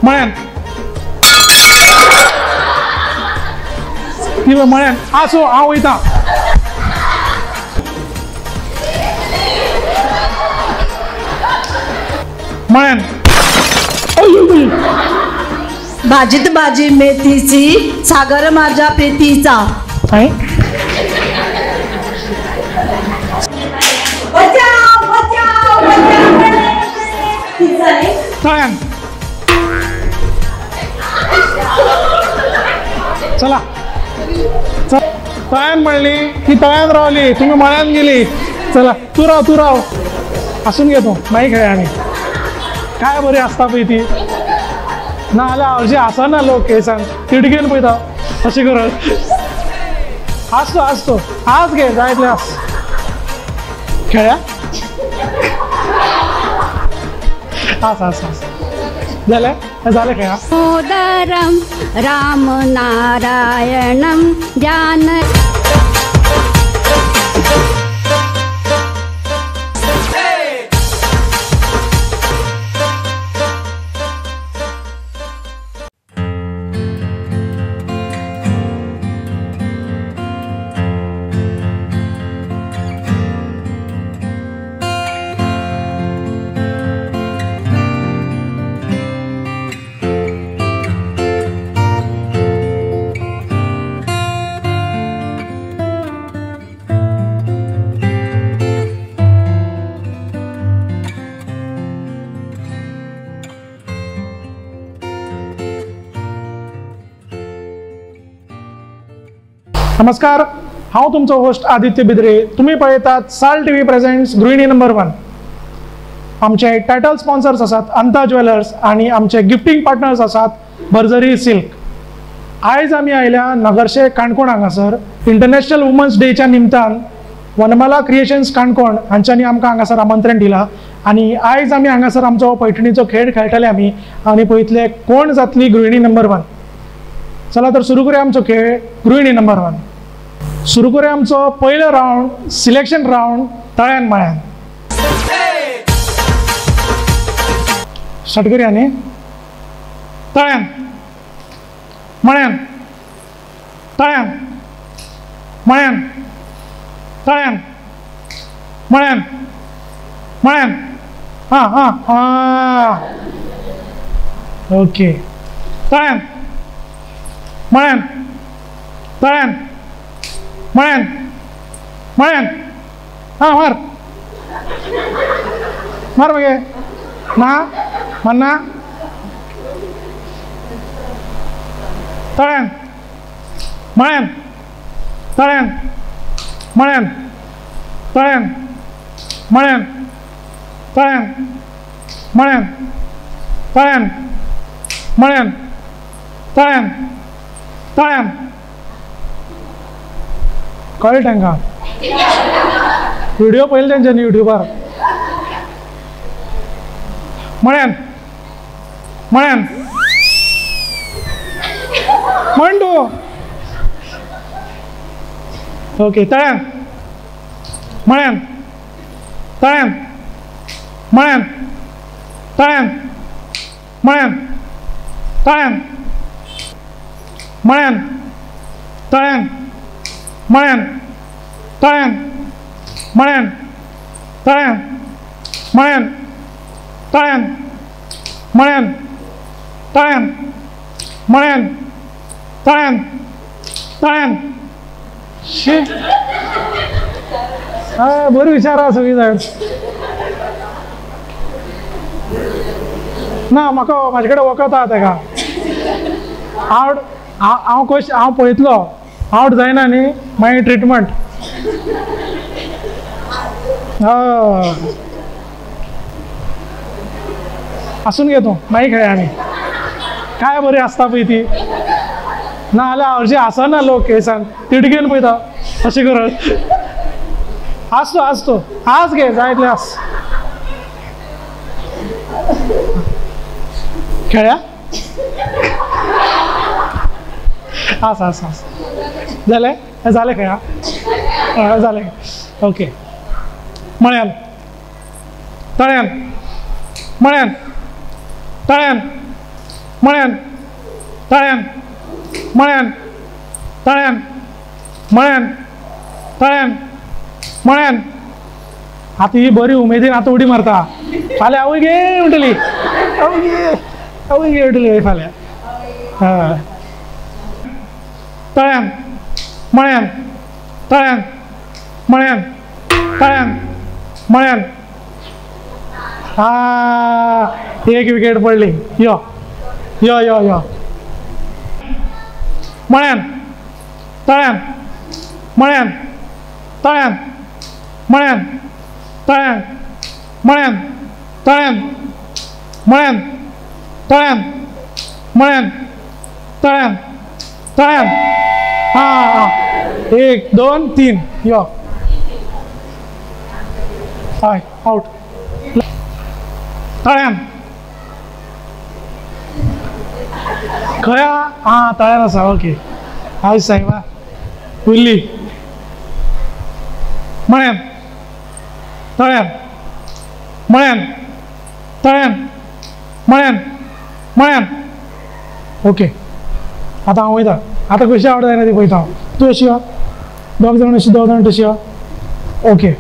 म्हळ्यान किंवा म्हळ्यान आसो हांव वयतां म्हळ्यान भाजीत भाजी मेथीची सागर माझ्या प्रीतीचा तळ्यान चला तळ्यान म्हणली ती तळ्यान रावली तुम्ही मळ्यान गेली चला तू राव हसून घेतो नाही खेळ आम्ही काय बरी असता पळय ती ना जाल्यार हरशी आसना लोक केसान तिडकेन पळयता अशें करत आसतो आज घे जाय तितले आस खेळ्या आस झाले खेळा मोदरम राम नारायणम जान नमस्कार हांव तुमचो होस्ट आदित्य बिद्रे तुम्ही पळयतात साल टीव्ही प्रेझेंट्स गृहिणी नंबर 1 आमचे टायटल स्पॉन्सर्स आसात अंता ज्वेलर्स आणि आमचे गिफ्टिंग पार्टनर्स आसात बर्जरी सिल्क आयज आमी आयल्या नगरशे काणकोण हांगासर इंटरनॅशनल वुमन्स डेच्या निमतान वनमाला क्रिएशन्स काणकोण हांच्यांनी आमकां हांगासर आमंत्रण दिलां आणि आयज आमी हांगासर आमचो पैठणीचो खेळ खेळटले आमी आनी पळयतले कोण जातली गृहिणी नंबर 1 चला तर सुरू करूया आमचो खेळ गृहिणी नंबर 1 सुरू करूया आमचो पयलो राउंड सिलेक्शन राउंड तळ्यान मळ्यान स्टार्ट करूया न्ही तळ्यान मळ्यान तळ्यान मळ्यान तळ्यान मळ्यान मळ्यान ओके तळ्यान मळ्यान तळ्यान मळ्यान मळ्यान मार मगे ना मन्ना तळ्यान मळ्यान तळ्यान मळ्यान तळ्यान मळ्यान तळ्यान मळ्यान तळ्यान मळ्यान तळ्यान तळ्यान कळ्ळें तांकां व्हिडिओ पळयले तेंच्यांनी युट्यूबार मळ्यान मळ्यान म्हण तूं ओके तळ्यान मळ्यान तळ्यान मळ्यान तळ्यान मळ्यान तळ्यान मळ्यान तळ्यान मळ्यान तळ्यान मळ्यान तळ्यान मळ्यान तळ्यान मळ्यान तळ्यान मळ्यान तळ्यान तळ्यान शी बरी विचारा सगळी जाण ना म्हाका म्हाजे कडेन वखद आहा तेका हांव पळयतलो आउट जायना न्ही मागीर ट्रिटमेंट हसून घेतो मागीर खेळया आमी काय बरी आसता पळय ती ना जाल्यार हरशी आसना लोक केसान तिडकेन पळयता अशें करत आसतो आज घे जाय तितले आस खेळया आस जालें खेळा जालें ओके मळ्यान तळ्यान मळ्यान तळ्यान म्हळ्यान तळ्यान म्हळ्यान तळ्यान म्हळ्यान तळ्यान म्हळ्यान. आता ही बरी उमेदीन आता उडी मारता. फाल्यां आवय गे म्हणटली, आवय गे म्हणटली फाल्यां. हय तळ्यान म्हळ्यान तळ्यान म्हळ्यान तळ्यान म्हळ्यान. एक विकेट पडली. यो यो यो यो म्हळ्यान तळ्यान म्हळ्यान तळ्यान म्हळ्यान तळ्यान म्हळ्यान तळ्यान म्हळ्यान तळ्यान म्हळ्यान तळ्यान तळ्यान. 1 2 3 यो. हय आउट. तळ्यान खंय तळ्यान आसा. ओके हाय साहेबा उरली. म्हळ्यान तळ्यान म्हळ्यान तळ्यान म्हळ्यान म्हळ्यान. ओके आतां हांव वयता. आतां कशी आवड जायना ती पळयता हांव. तूं अशी यो, दोग जाण तशी यो. ओके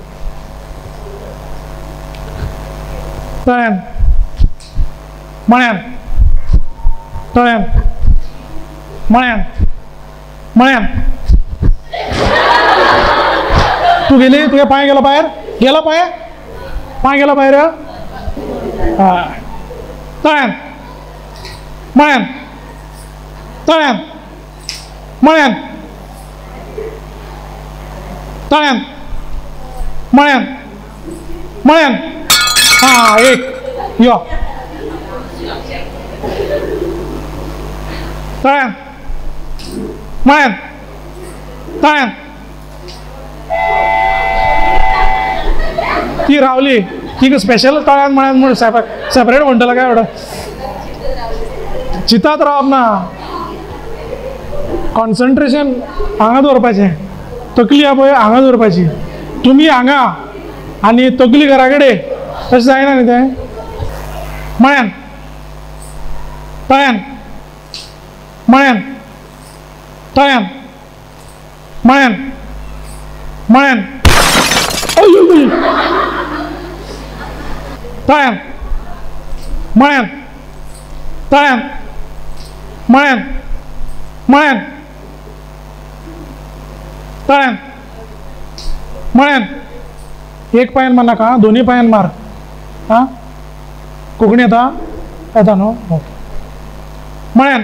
तळ्यान म्हळ्यान तळ्यान म्हळ्यान म्हळ्यान. तू गेली, तुझे पांय गेला भायर, गेला पांय गेला भायर. तळ्यान म्हळ्यान तळ्यान म्हळ्यान तळ्यान म्हळ्यान म्हळ्यान. 1 यो तळ्यान म्हळ्यान तळ्यान. ती रावली. ती स्पेशल तळ्यान म्हळ्यान म्हणून सेपरेट म्हणटला काय एवढं. चितात रावप ना. कॉन्सन्ट्रेशन हांगा दवरपाचें. तकली आहा पळय हांगा दवरपाची. तुमी हांगा आनी तकली घरा कडेन तशें जायना न्ही तें. म्हळ्यान तळ्यान म्हळ्यान तळ्यान म्हळ्यान म्हळ्यान. तळ्यान म्हळ्यान तळ्यान म्हळ्यान म्हळ्यान तळ्यान म्हळ्यान. एक पांयान मार नाका, दोनी पांयान मार. कोंकणी येता न्हू. ओके म्हळ्यान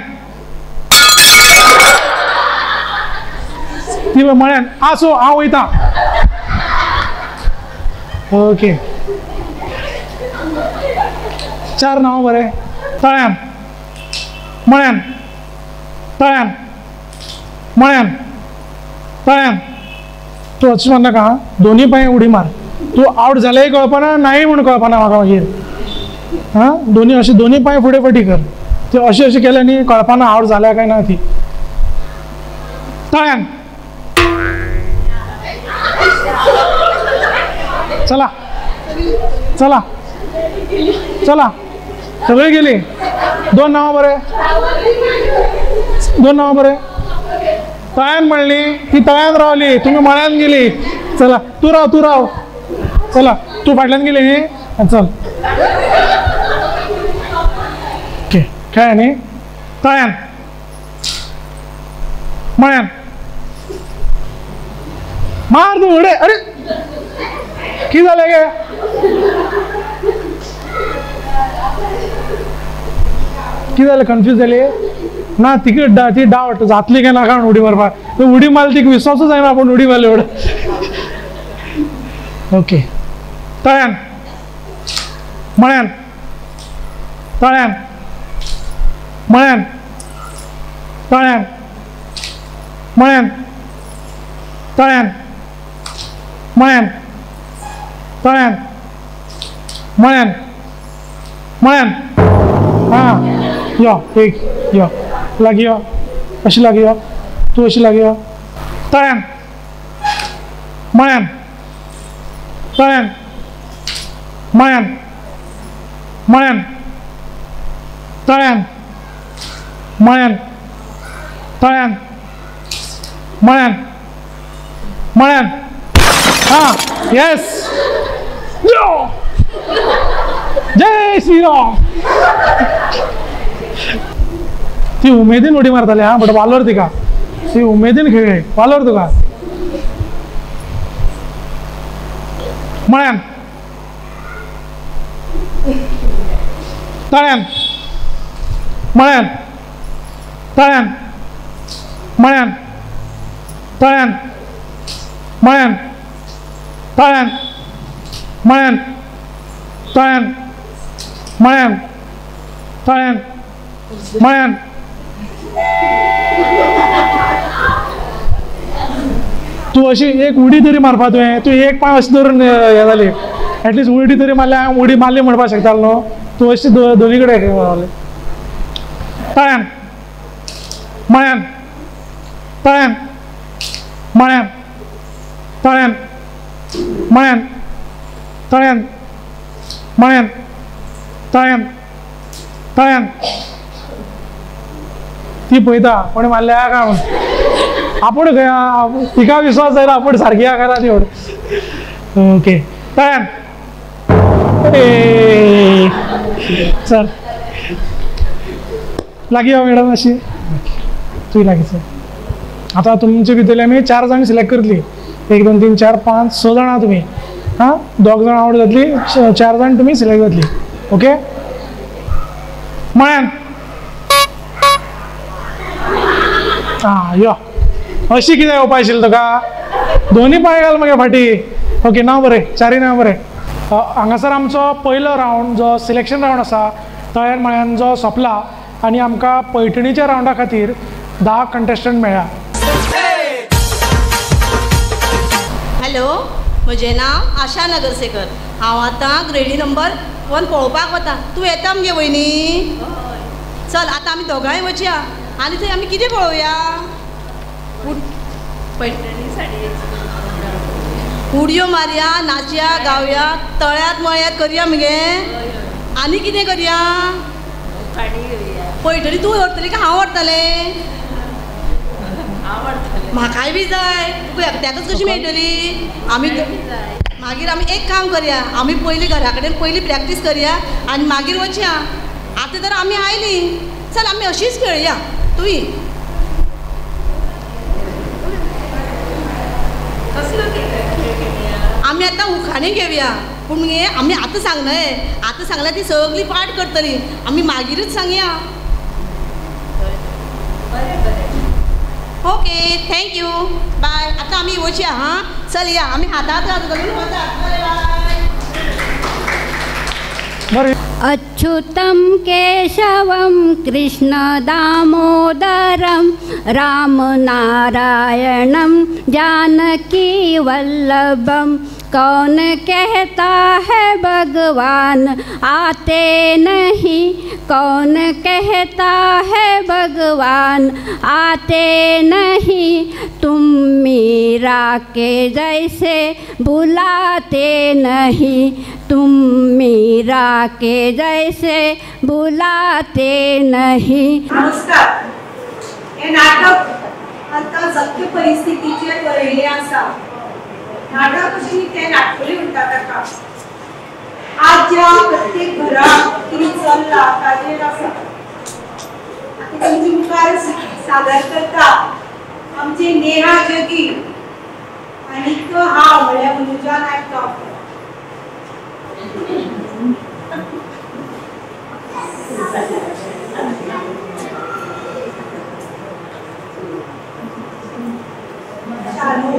ती म्हळ्यान. आसो हांव वयता. ओके 4 नांव बरे. तळ्यान म्हळ्यान तळ्यान म्हळ्यान तळ्यान. तूं अशें मार नाका, दोनी पांय उडी मार. तूं आवट जालेय कळपना, नाही म्हणून कळपना म्हाका मागीर. दोनी अशें दोनी पांय फुडें फाटी कर. ते अशें केलें न्ही कळपना आवट जाल्या काय ना ती. तळ्यान चला चला चला सगळी गेली. 2 नांव बरे. 2 नांव बरे. तळ्यान म्हणली ती तळ्यान रावली, तुम्ही मळ्यान गेली. चला तू राव चला. तू फाटल्यान गेली न्ही. चल ओके काय न्ही. तळ्यान मळ्यान मार तू उडे. अरे कितें जालें गे. कितें जालें, कन्फ्यूज जाली ना. ती डावट जातली काय नाका उडी मारपाक. उडी मारली ती विश्वासूच जायना आपूण उडी मारली एवढं. ओके तळ्यान मळ्यान तळ्यान मळ्यान तळ्यान मळ्यान तळ्यान मळ्यान तळ्यान मळ्यान मळ्यान. यो एक यो लागीं यो. अशी लागीं यो. तूं अशी लागीं यो. तळ्यान मळ्यान तळ्यान मळ्यान मळ्यान तळ्यान मळ्यान तळ्यान मळ्यान मळ्यान हां येस जय श्रीराम. ती उमेदीन उडी मारताली हा बट वालोर तिका ती उमेदीन खेळ वालोर तुका मळ्यान तळ्यान मळ्यान तळ्यान मळ्यान तळ्यान मळ्यान तळ्यान मळ्यान तळ्यान मळ्यान तळ्यान मळ्यान तू अशी एक उडी तरी मारपा तुवें तू एक पांय अशी धरून हे जाली एटलीस्ट उडी तरी मारल्या उडी मारली म्हणपाक शकतालो न्हू तू अशी दोनी कडेन मारली तळ्यान मळ्यान तळ्यान मळ्यान तळ्यान मळ्यान तळ्यान मळ्यान तळ्यान तळ्यान ती पळयता कोणी मारल्या काय म्हण आपूण खंय तिका विश्वास जायना आपूण सारकी आहा करा ती ओके तळ्यान चल लागीं हा मॅडम अशी तुवें लागीं चल आतां तुमचे भितरले आमी 4 जाण सिलेक्ट करतली 1 2 3 4 5 6 जाणां तुमी हां 2 जाण आवड जातली 4 जाण तुमी सिलेक्ट जातली ओके मळ्यान हां यो अशी कितें येवपा आशिल्ली तुका दोनी पांय घाल मगे फाटी ओके नांव बरें 4 नांव बरें हांगासर आमचो पयलो रावंड जो सिलेक्शन रावंड आसा तळ्यान मळ्यान जो सोंपला आनी आमकां पैठणीच्या रावंडा खातीर 10 कंटेस्टंट मेळ्ळा. हॅलो म्हजें नांव आशा नगरसेकर हांव आतां ग्रेडी नंबर 1 पळोवपाक वता तूं येता मगे वयनी चल आतां आमी दोगांय वचया आनी थंय आमी कितें पळोवया पैठणी साडयेची उडयो मारया नाचया गावया तळ्यात मळ्यात करया मगे आनी कितें करया पैठणी तूं व्हरतली काय हांव व्हरतलें म्हाकाय बी जाय तुका एकट्याकच कशी मेळटली आमी मागीर आमी एक काम करया आमी पयलीं घरा कडेन पयलीं प्रॅक्टीस करया आनी मागीर वचया आतां तर आमी आयलीं चल आमी अशीच खेळया तुयी आमी आतां उखाणे घेवया पूण मगे आमी आतां सांगल्यार ती सगळी पाठ करतली आमी मागीरच सांगया ओके थँक्यू बाय आतां आमी वचया हां चल या आमी हातांत हात घालून वता बरें अच्युतं केशवं कृष्ण दामोदरं रामनारायणं जानकी वल्लभं कौन कहता है भगवान आते नहीं कौन कहता है भगवान आते नहीं तुम मीरा के जैसे बुलाते नहीं तुम मीरा के जैसे बुलाते नहीं. नमस्कार. हे नाटक आता सत्य परिस्थितीचेर बरयल्लें आसा. नाटक अशी ते नाटकुली म्हणटा ताका. आज ज्या प्रत्येक घरात कितें चल्ला ताचेर आसा. आतां तुमचे मुखार सादर करता आमचे नेहा जगी आनी हांव म्हळ्यार मनुजा नायक. शालू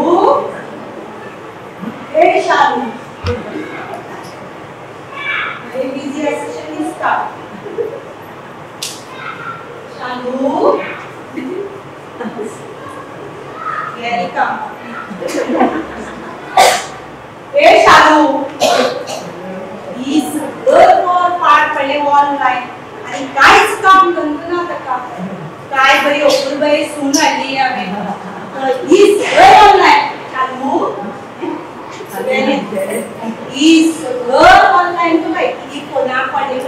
ए शालू अरे बिजी असेशन दिसता शालू यारिका ए शालू ही सगळं पाठ पडले ऑनलाईन आणि काहीच काम करतो ना ताका काय बरी अपूर्वय सून हाडली हांवें ही सगळं ऑनलाईन चालू ही सगळं ऑनलाईन तुका किती फोनाक पडले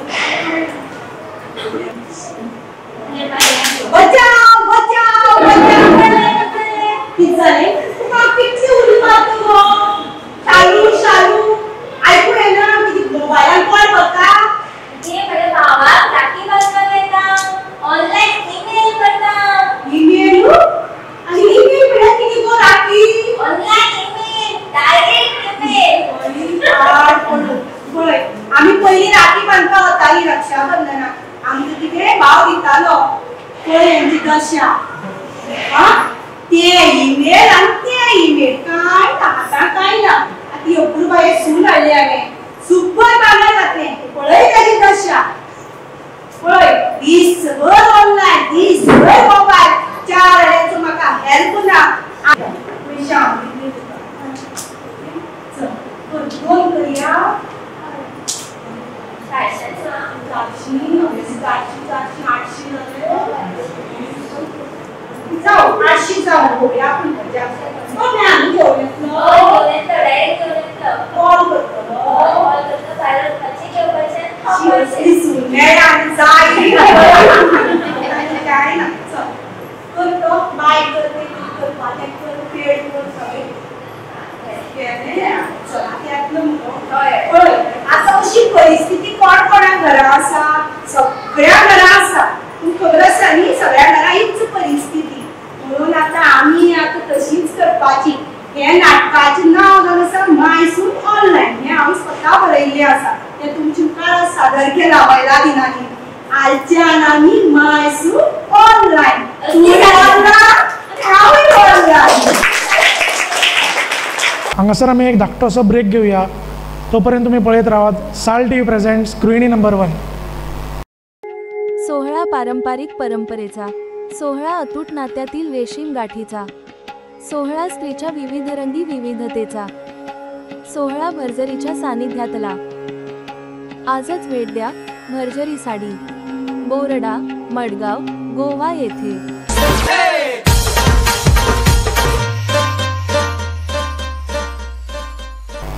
यांची दशा ते ईमेल आणि ते ईमेल काय ना आता काय ना ती अपूर्वाई सून आली आहे सुपर कामाला जाते पळय त्याची दशा पळय this were online this were mobile चार आल्याचं माका हेल्प ना पैसा फोन करूया जाऊ 800 जाऊ बघूया आपण मजा पण मी आम्ही घेऊन कॉल करतो काय ना करतो बाय करते आता अशी परिस्थिती कोणा घरा असा सगळ्या घरा असा खबर आसा न्ही सगळ्या घरा हीच परिस्थिती म्हणून आता आम्ही आता तशीच करपाची हे नाटकाचें नांव जावन आसा मायसून ऑनलायन हें हांव स्वता बरयल्लें आसा तें तुमच्या मुखार सादर केलां बायलां दिनांनी आयच्यान आमी मायसून ऑनलायन हांगासर आमी एक धाकटोसो ब्रेक घेवया तोपर्यंत तुम्ही पळयत रावात साल टीव्ही प्रेझेंट्स गृहिणी नंबर 1. सोहळा पारंपरिक परंपरेचा, सोहळा अतूट नात्यातील रेशीम गाठीचा, सोहळा स्त्रीच्या विविधरंगी विविधतेचा, सोहळा भरजरीच्या सानिध्यातला. आजच भेट द्या भरजरी साडी, बोरडा, मडगाव, गोवा येथे.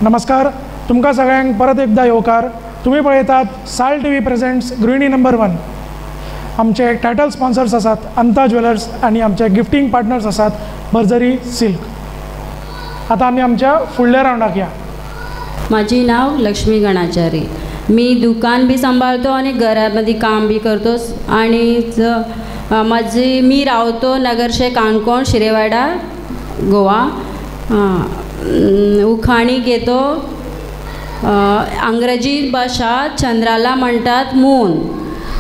नमस्कार, तुमका सगळ्यांक परत एकदा येवकार. तुम्ही पळयतात साल टीव्ही प्रेझेंट्स गृहिणी नंबर 1. आमचे टायटल स्पॉन्सर्स आसात अंता ज्वेलर्स आणि आमचे गिफ्टिंग पार्टनर्स आसात भरजरी सिल्क. आता आम्ही आमच्या फुडल्या राउंडाक या. माझे नाव लक्ष्मी गणाचारी. मी दुकान भी सांभाळतो आणि घरामध्ये काम भी करतो. आणि मी राहतो नगरशे काणकोण शिरेवाडा गोवा. उखाणी घेतो. अंग्रेजी भाषा चंद्राला म्हणतात मून.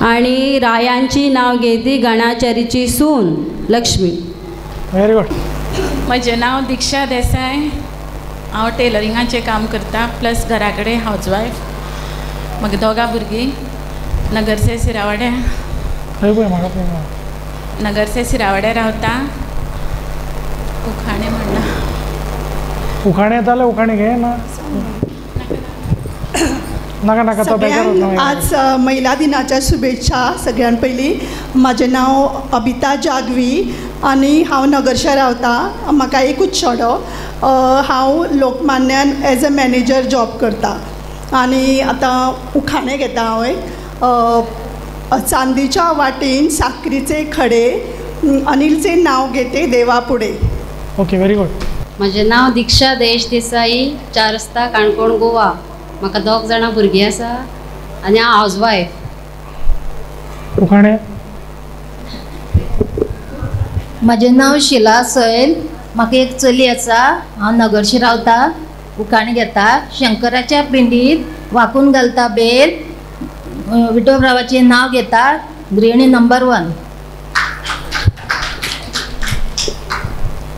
आणि रायांची नाव घेती गणाचारीची सून लक्ष्मी. Very good. म्हजें नांव दिक्षा देसाय. हांव टेलरिंगाचें काम करता प्लस घरा कडेन हावजवायफ. म्हाका दोगा भुरगीं. नगरसे शिरावाड्या रावता. उखाणे म्हणला. उखाणे येताले उखाणे घे ना. नाका नाका तो आज महिला दिनाच्या शुभेच्छा. सगळ्यां पयलीं म्हजें नांव अबिता जागवी आनी हांव नगरशा रावता. म्हाका एकूच चेडो. हांव लोकमान्यान एज अ मॅनेजर जॉब करता. आनी आतां उखाणे घेता हांव. चांदीच्या वाटेन साकरीचे खडे, अनिलचे नाव घेते देवा पुढे. Okay, very good. म्हजें नांव दिक्षा देश देसाई. 4 रस्ता काणकोण गोवा. म्हाका 2 जाणां भुरगीं आसा आनी हांव हावजवायफ. उखाणे. म्हजें नांव शिला सैल. म्हाका एक चली आसा. हांव नगरशी रावता. उखाणे घेता. शंकराच्या पिंडीत वाकून घालता बेल. विठोबरावाचें नाव घेता. गृहिणी नंबर 1.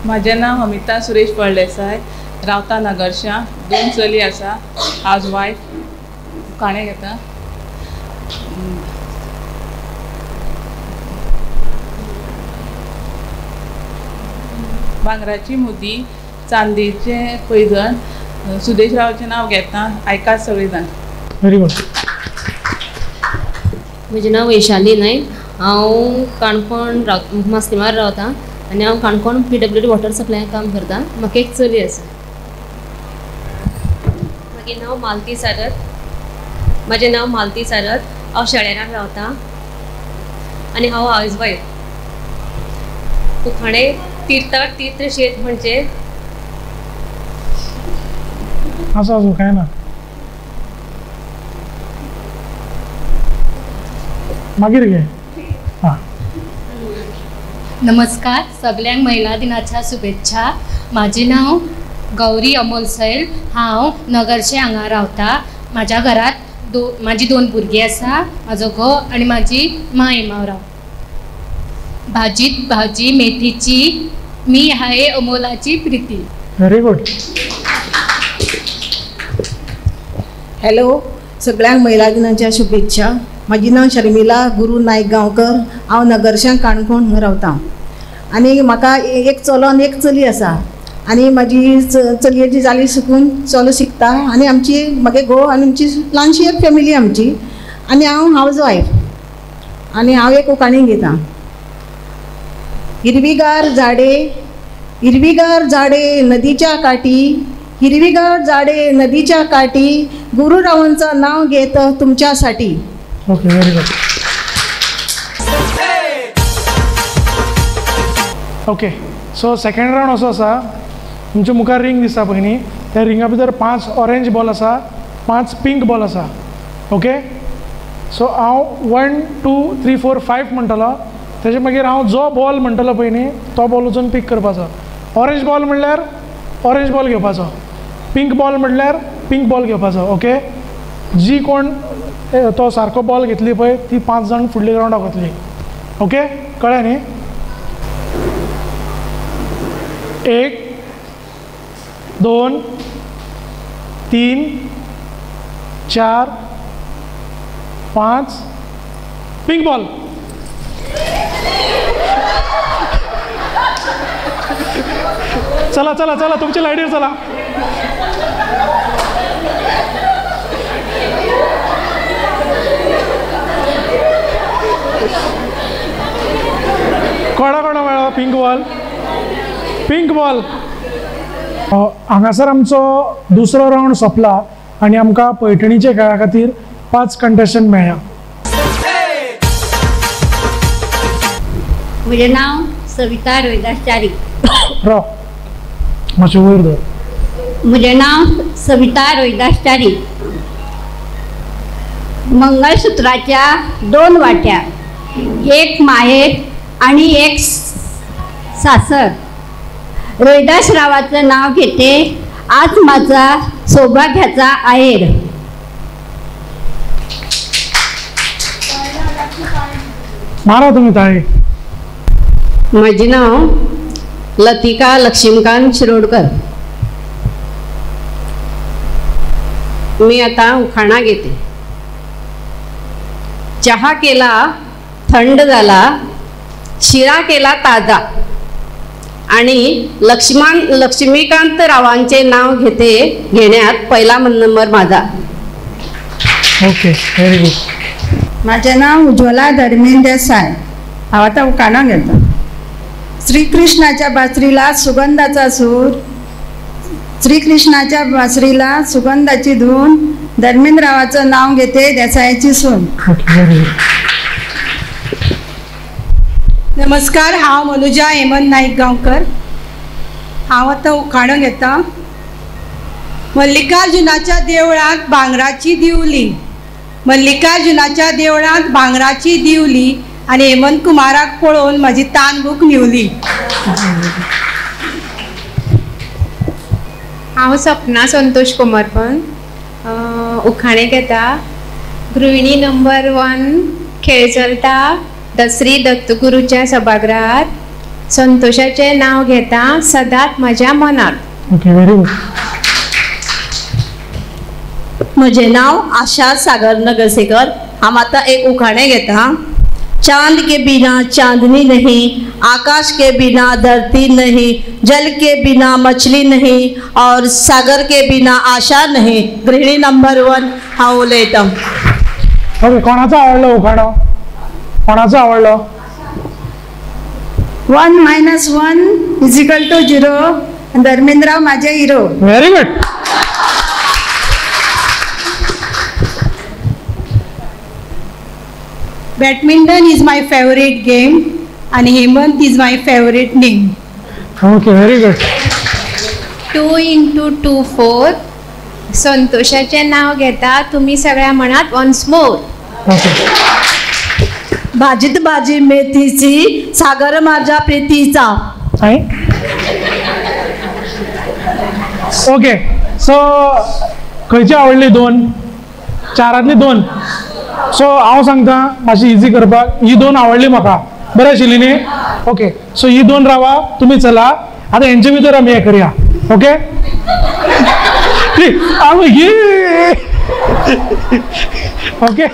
म्हजें नांव अमिता सुरेश फळदेसाय. रावता नगरशा. 2 चली आसा. हावजवायफ. उखाणे घेता. भांगराची मुदी, चांदीचे पैजण, सुदेशरावचें नाव घेता. आयकात सगळीं जाण. Very good. म्हजें नांव वैशाली नायक. हांव काणकोण मास्तिमार रावता आनी हांव काणकोण PWD वॉटर सप्लाय काम करता. म्हाका एक चली आसा. म्हजें नांव मालती सारत. हांव शेळेरान रावता आनी हांव हावजवायफ. उखाणे. तीर्थ शेत म्हणजे असं अजून काय ना. मागीर घे. हां. नमस्कार, सगळ्यांक महिला दिनाच्या शुभेच्छा. माझे नाव गौरी अमोल सैल. हांव नगरचे हांगा रावता. म्हाज्या घरात म्हाजी 2 भुरगीं आसा. म्हाजो घो आनी म्हाजी माय मावराव. भाजीत भाजी मेथीची, मी आहे अमोलाची प्रीती. Very good. हॅलो, सगळ्यांक महिला दिनाच्या शुभेच्छा. माझे नाव शर्मिला गुरू नायक गांवकर. हांव नगरशें काणकोण रावतां आनी म्हाका एक चलो आनी एक चली आसा आनी म्हाजी चलयेची जाली शिकून चलो शिकता आनी आमची मागे घोव आनी आमची ल्हानशी एक फॅमिली आमची आनी हांव हावज वायफ आनी हांव एक उखाणी घेतां. हिरवीगार झाडे नदीच्या काठी, हिरवीगार झाडे नदीच्या काठी, गुरुरावांचं नाव घेत तुमच्यासाठी. Okay, very good. Okay, so second round असो आसा. तुमच्या मुखार रिंग दिसता पळय न्ही, त्या रिंगा भितर 5 ऑरेंज बॉल आसा, 5 पिंक बॉल आसा. ओके, सो हांव 1 2 3 4 5 म्हणटलो. तेजे मागीर हांव जो बॉल म्हणटलो पळय न्ही तो बॉल वचून पिक करपाचो. ऑरेंज बॉल म्हणल्यार ऑरेंज बॉल घेवपाचो, पिंक बॉल म्हणल्यार पिंक बॉल घेवपाचो. ओके, जी कोण तो सारको बॉल घेतली पळय ती 5 जाण फुडल्या राउंडाक वतली. ओके, कळ्ळें न्ही? 1 2 3 4 5 पिंक बॉल. चला चला चला, तुमच्या लाईटीवर चला. कोणा मेळ्ळो पिंक बॉल? Pink ball. हांगासर आमचो दुसरो राउंड सोंपला आनी आमकां पैठणीच्या खेळा खातीर 5 कंटेस्टंट मेळ्ळा. म्हजें नांव सविता रोहिदास च्यारी. मातशें वयर दवर. म्हजें नांव सविता रोहिदास च्यारी. मंगळसूत्राच्या 2 वाट्या, एक माहेर आणि एक सासर. रोहिदासरावाचं नाव घेते, आज माझा सौभाग्याचा आहेर. मारा तुम्ही ताळी. माझे नाव लतिका लक्ष्मीकांत शिरोडकर. मी आता उखाणा घेते. चहा केला थंड झाला, शिरा केला ताजा आणि लक्ष्मीकांत रावांचे नाव घेण्यात पहिला नंबर माझा. Okay, very good. माझे नाव उज्ज्वला धर्मेंद्र देसाय. हांव आतां उखाणो घेता. श्रीकृष्णाच्या बासरीला सुगंधाचा सूर, श्रीकृष्णाच्या बासरीला सुगंधाची धून, धर्मेंद्ररावाचं नाव घेते देसायाची सून. नमस्कार, हांव मनुजा हेमंत नाईक गांवकर. हांव आतां उखाणो घेता. मल्लिकार्जुनाच्या देवळांत भांगराची दिवली, मल्लिकार्जुनाच्या देवळांत भांगराची दिवली आणि हेमंत कुमाराक पळोवन म्हाजी तानभूक निवली. हांव सपना संतोष कोमरपंत. उखाणे घेता. गृहिणी नंबर 1 खेळ चलता दसरी दत्तगुरूच्या सभागृहात. संतोषाचे नाव घेता सदांच म्हज्या मनात. Okay, very good. म्हजें नाव आशा सागर नगरसेकर. हांव आतां एक उखाणे घेता. चांद के बिना चांदनी नहीं, आकाश के बिना धरती नहीं, जल के बिना मछली नहीं और सागर के बिना आशा नहीं. गृहिणी नंबर 1 हांव उलयतां. ओके, कोणाचो आवडलो उखाणो? कोणाचो आवडलो? 1 - 1 = 0. धर्मेंद्रराव माझे hero. Very good. Badminton is my favorite game and Hemant is my favorite name. Okay, very good. 2 × 2 4. संतोषाचे नाव घेता तुम्ही सगळ्या मनात वन्स मोर. भाजीत भाजी मेथीची, सागर माझ्या प्रीतीचा. ओके, सो खंयची आवडली? 2 4 सो हांव सांगता मातशी इजी करपाक. ही 2 आवडली म्हाका बरं आशिल्ली न्ही? ओके, सो ही 2 रावा, तुम्ही चला. आता यांच्या भितर आम्ही हे करूया. ओके, ओके,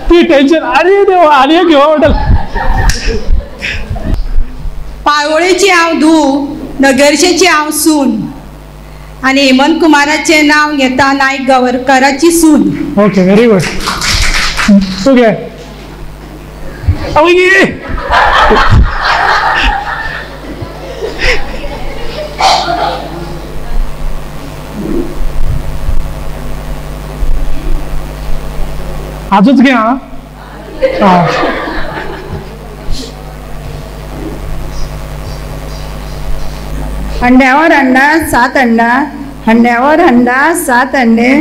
ती टेन्शन. अरे देवा, आणि एक घेवा वाटल. पाळोळेची हांव धूव, नगरशेची हांव सून आणि हेमंत कुमाराचे नाव घेता नायक गावरकराची सून. Okay, very good. तू घे. आजच घे. हा, अंड्यावर अंडा 7 अंडा, अंड्यावर अंडा 7 अंडे.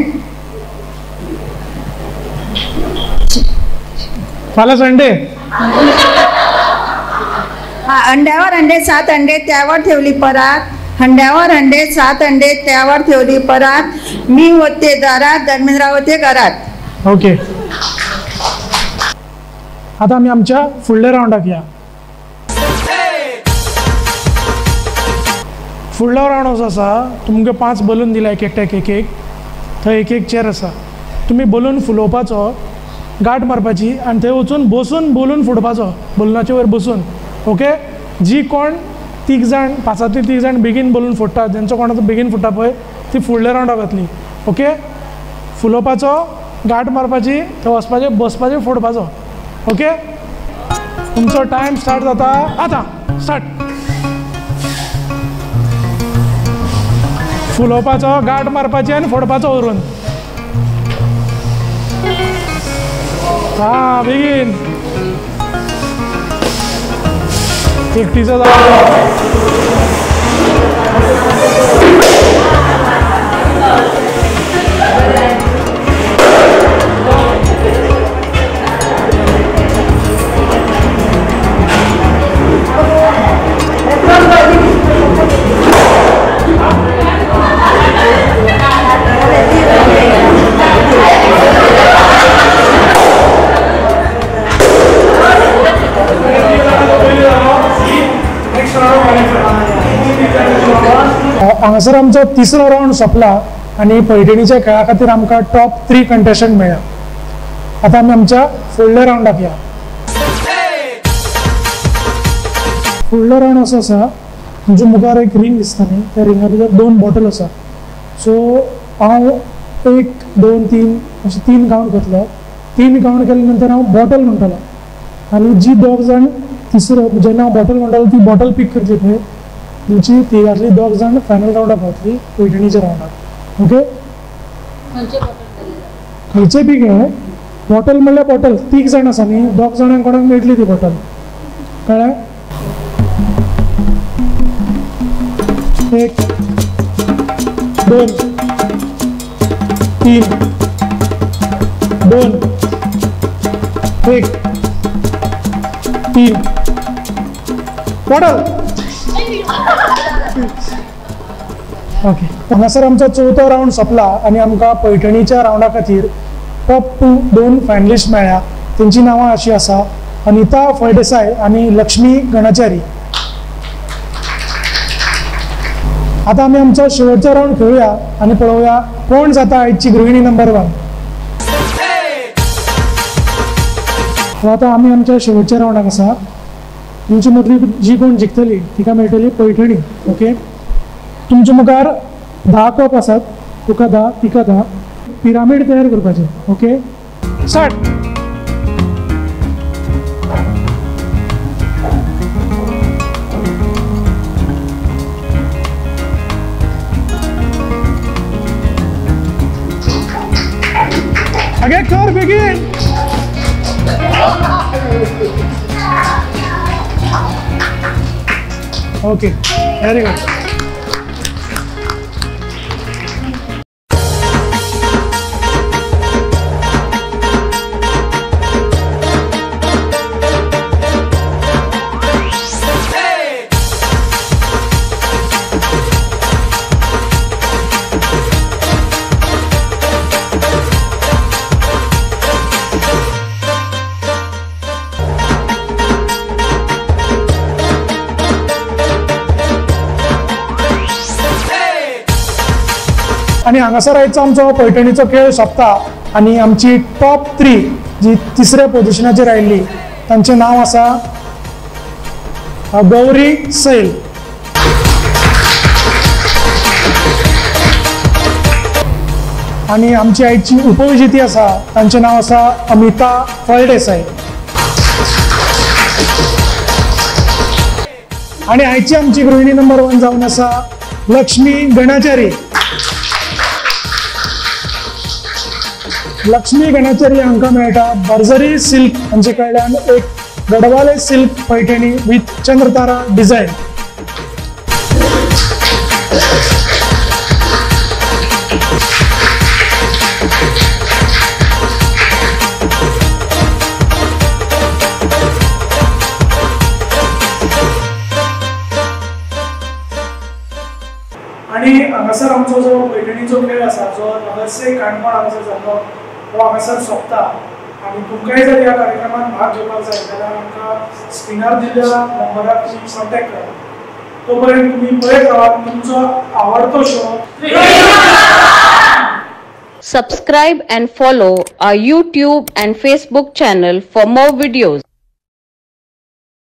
फाल्यां संडे. अंड्यावर अंडे 7 अंडे, त्यावर ठेवली परात. अंड्यावर अंडे 7 अंडे, त्यावर ठेवली परात. मी होते दारात, धर्मेंद्रराव होते घरात. ओके, आता आम्ही आमच्या फुडल्या राऊंडाक या. फुडलो राऊंड असो आसा, तुमकां 5 बलून दिला एकट्याक एक. थंय एक चेर आसा. तुम्ही बलून फुलोवपाचो, गाठ मारपाची आनी थंय वचून बसून बलून फुडपाचो, बलूनाचे वयर बसून. ओके, जी कोण 3 जाण 5तली 3 जाण बेगीन बलून फोडटा, जेंचो कोणाचो बेगीन फुटता पळय, ती फुडल्या राऊंडाक वतली. ओके, फुलोवपाचो, गाठ मारपाची, थंय वचपाचें, बसपाचें, फोडपाचो. ओके, तुमचो टायम स्टार्ट जाता आतां. स्टार्ट. फुलोवपाचो, गाठ मारपाची आनी फोडपाचो व्हरून. हा, बेगीन. एकटीचो जालो. हांगासर आमचो 3रो राऊंड सोंपला आनी पैठणीच्या खेळा खातीर आमकां टॉप 3 कंटेस्टंट मेळ्ळा. आता आमी आमच्या फुडल्या राऊंडाक या. फुडलो राऊंड असो आसा, तुमच्या मुखार एक रिंग दिसता न्ही, त्या रिंगा भितर 2 बॉटल आसा. सो हांव 1, 2, 3 अशे 3 काउंट करतलो. 3 काउंट केल्या नंतर हांव बॉटल म्हणटलो आनी जी 2 जाण तिसरो जेन्ना हांव बॉटल म्हणटलो ती बॉटल पीक करतली पळय, तुमची तिगांतली 2 जाण फायनल राऊंडाक पावतली, पैठणीच्या राऊंडाक. ओके, खंयचे पीक हे बॉटल म्हणल्यार बॉटल 3 जाण आसा न्ही, 2 जाणांक कोणाक मेळटली ती बॉटल. कळ्ळें? 1, 2, 3, 2, 1, 3 बॉटल. ओके, हांगासर आमचो 4थो राऊंड सोंपला आनी आमकां पैठणीच्या राऊंडा खातीर टॉप 2 फायनलिस्ट मेळ्ळ्या. तेंची नांवां अशीं आसा, अनिता फळदेसाय आनी लक्ष्मी गणाचारी. आता आमी आमचो शेवटचो राऊंड खेळुया आनी पळोवया कोण जाता आयची गृहिणी नंबर 1. आता आमी आमच्या शेवटच्या राऊंडाक आसा. तुमची मदली जी कोण जिखतली तिका मेळटली पैठणी. ओके, तुमच्या मुखार 10 कप आसात, तुका 10 तिका 10. पिरामीड तयार करपाचें. Okay, start. आगे कर बेगीन. Okay, very good. आणि हांगासर आयचो आमचो पैठणीचो खेळ सोंपता आणि आमची टॉप 3 जी तिसऱ्या पोझिशनाचेर आयिल्ली तांचें नांव आसा गौरी सैल. आणि आमची आयची उपविजेती आसा तांचें नांव आसा अमिता फळदेसाय. आणि आयची आमची गृहिणी नंबर 1 जावन आसा लक्ष्मी गणाचारी. लक्ष्मी गणाचारी हांकां मेळटा बर्जरी सिल्क हांचे कडल्यान एक गडवाले सिल्क पैठणी विथ चंद्रतारा डिझायन. आणि हांगासर आमचो जो पैठणीचो खेळ आसा जो नगरसे काणकोण हांगासर जाल्लो तो हांगासर सोंपता. आणि तुमकांय जर ह्या कार्यक्रमात भाग घेवपाक जाय जाल्यार आमकां स्क्रिनार दिल्ल्या नंबरार तुमी कॉन्टॅक्ट करा. तोपर्यंत तुमी पळयत रावात तुमचो आवडतो show. Subscribe and follow our YouTube and Facebook channel for more videos.